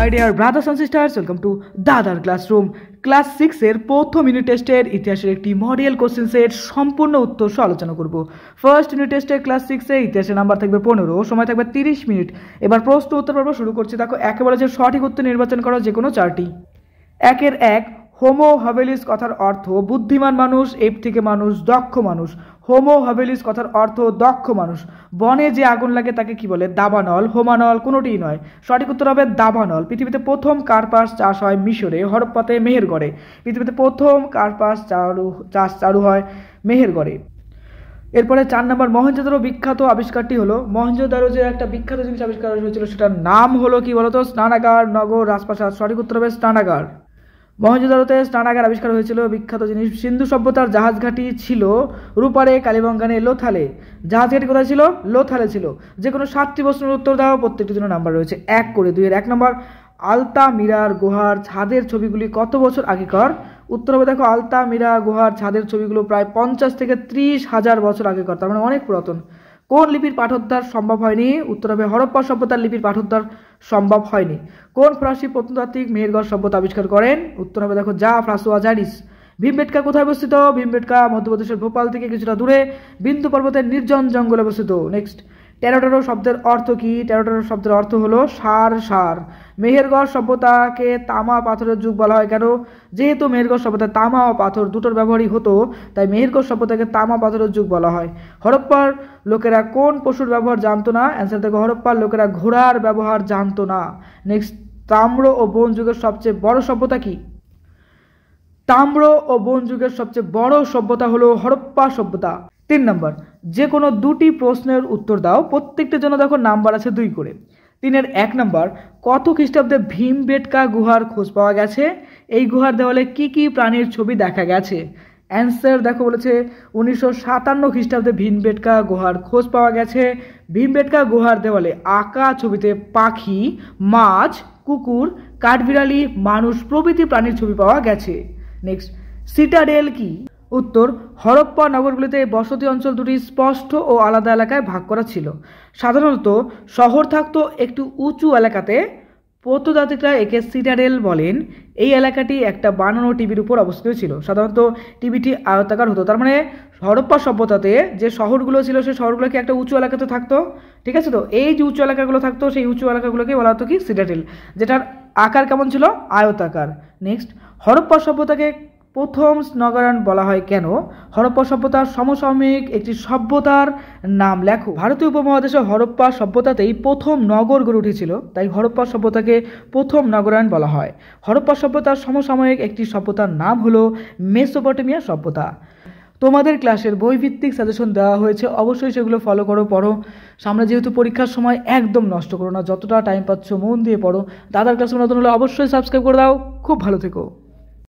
My dear brothers and sisters, welcome to দাদার classroom. Class 6-এর প্রথম unit টেস্টের ইতিহাসের একটি মডেল কোশ্চেন সেট সম্পূর্ণ উত্তর সহ আলোচনা করব। ফার্স্ট ইউনিট টেস্টের ক্লাস 6-এ ইতিহাসের নাম্বার থাকবে 15, সময় থাকবে 30 মিনিট। এবার প্রশ্ন উত্তর পর্ব শুরু করছি। দেখো, একেবারে যে সঠিক উত্তর নির্বাচন করো যে কোনো 4টি। 1 হোমো হ্যাবিলিস কথার অর্থ বুদ্ধিমান মানুষ, এপ থেকে মানুষ, দক্ষ মানুষ। হোমো হ্যাবিলিস কথার অর্থ দক্ষ মানুষ। বনে যে আগুন লাগে তাকে কি বলে? দাবানল, হোমানল, কোনোটিই নয়। সঠিক উত্তর হবে দাবানল। পৃথিবীতে প্রথম কার্পাস চাষ হয় মিশরে, হরপ্পাতে, মেহেরগড়ে। পৃথিবীতে প্রথম কার্পাস চাষ চালু হয় মেহেরগড়ে। এরপরে 4 নম্বর, মহেঞ্জোদারো বিখ্যাত আবিষ্কারটি হলো, মহেঞ্জোদারো যে একটা বিখ্যাত জিনিস আবিষ্কার হয়েছিল সেটার নাম হলো কি বলতো? স্নানাগার, নগর, রাজপ্রাসাদ। সঠিক উত্তর হবে স্নানাগার। মহেঞ্জোদারোতে স্নানাগার আবিষ্কার হয়েছিল, বিখ্যাত জিনিস। সিন্ধু সভ্যতার জাহাজ ঘাঁটি ছিল রূপারে, কালীবঙ্গানে, লোথালে। জাহাজ ঘাঁটি কোথায় ছিল? লোথালে ছিল। যে কোনো 7টি প্রশ্নের উত্তর দাও, প্রত্যেকটির জন্য নাম্বার রয়েছে 1 করে। 2-এর 1 নম্বর, আলতামিরার গুহার ছাদের ছবিগুলি কত বছর আগেকার? উত্তর হবে, দেখো, আলতামিরা গুহার ছাদের ছবিগুলো প্রায় 50 থেকে 30 হাজার বছর আগেকার, তার মানে অনেক পুরাতন। কোন লিপির পাঠোদ্ধার সম্ভব হয়নি? উত্তর হবে হরপ্পা সভ্যতার লিপির পাঠোদ্ধার সম্ভব হয়নি। কোন ফরাসি প্রত্নতাত্ত্বিক মেহেরগড় সভ্যতা আবিষ্কার করেন? উত্তর হবে, দেখো, ফ্রাঁসোয়া জারিস। ভীমবেটকা কোথায় অবস্থিত? ভীমবেটকা মধ্যপ্রদেশের ভোপাল থেকে কিছুটা দূরে বিন্দু পর্বতের নির্জন জঙ্গলে অবস্থিত। নেক্সট, টেরোটেরো শব্দের অর্থ কি? টেরোটেরো শব্দের অর্থ হলো সার সার। মেহেরগড় সভ্যতাকে তামা পাথরের যুগ বলা হয় কেন? যেহেতু মেহেরগড় সভ্যতায় তামা ও পাথর দুটোর ব্যবহারই হতো, তাই মেহেরগড় সভ্যতাকে তামা পাথরের যুগ বলা হয়। হরপ্পার লোকেরা কোন পশুর ব্যবহার জানতো না? অ্যান্সার দেখো, হরপ্পার লোকেরা ঘোড়ার ব্যবহার জানতো না। নেক্সট, তাম্র ও বন যুগের সবচেয়ে বড় সভ্যতা কি? তাম্র ও বন যুগের সবচেয়ে বড় সভ্যতা হলো হরপ্পা সভ্যতা। 3 নম্বর, যে কোনো 2টি প্রশ্নের উত্তর দাও, প্রত্যেকটির জন্য দেখো নাম্বার আছে 2 করে। 3-এর 1 নম্বর, কত খ্রিস্টাব্দে ভীমবেটকা গুহার খোঁজ পাওয়া গেছে? এই গুহার দেওয়ালে কি কি প্রাণীর ছবি দেখা গেছে? অ্যান্সার দেখো, বলেছে 1957 খ্রিস্টাব্দে ভীমবেটকা গুহার খোঁজ পাওয়া গেছে। ভীমবেটকা গুহার দেওয়ালে আঁকা ছবিতে পাখি, মাছ, কুকুর, কাঠবিড়ালি, মানুষ প্রভৃতি প্রাণীর ছবি পাওয়া গেছে। নেক্সট, সিটাডেল কি? উত্তর, হরপ্পা নগরগুলিতে বসতি অঞ্চল দুটি স্পষ্ট ও আলাদা এলাকায় ভাগ করা ছিল। সাধারণত শহর থাকতো একটু উঁচু এলাকাতে, প্রত্নতাত্ত্বিকরা একে সিটাডেল বলেন। এই এলাকাটি একটা বানানো টিভির উপর অবস্থিত ছিল। সাধারণত টিভিটি আয়তাকার হতো, তার মানে হরপ্পা সভ্যতাতে যে শহরগুলো ছিল সেই শহরগুলো কি একটা উঁচু এলাকাতে থাকতো, ঠিক আছে? তো এই যে উঁচু এলাকাগুলো থাকতো, সেই উঁচু এলাকাগুলোকে বলা হতো কি? সিটাডেল, যেটার আকার কেমন ছিল? আয়তাকার। নেক্সট, হরপ্পা সভ্যতাকে প্রথম নগরায়ণ বলা হয় কেন? হরপ্পা সভ্যতার সমসাময়িক একটি সভ্যতার নাম লেখো। ভারতীয় উপমহাদেশে হরপ্পা সভ্যতাতেই প্রথম নগর গড়ে উঠেছিল, তাই হরপ্পা সভ্যতাকে প্রথম নগরায়ণ বলা হয়। হরপ্পা সভ্যতার সমসাময়িক একটি সভ্যতার নাম হলো মেসোপটেমিয়া সভ্যতা। তোমাদের ক্লাসের বইভিত্তিক সাজেশন দেওয়া হয়েছে, অবশ্যই সেগুলো ফলো করো, পড়ো। সামনে যেহেতু পরীক্ষার সময় একদম নষ্ট করো না, যতটা টাইম পাচ্ছ মন দিয়ে পড়ো। দাদার ক্লাসে নতুন হলে অবশ্যই সাবস্ক্রাইব করে দাও। খুব ভালো থেকো।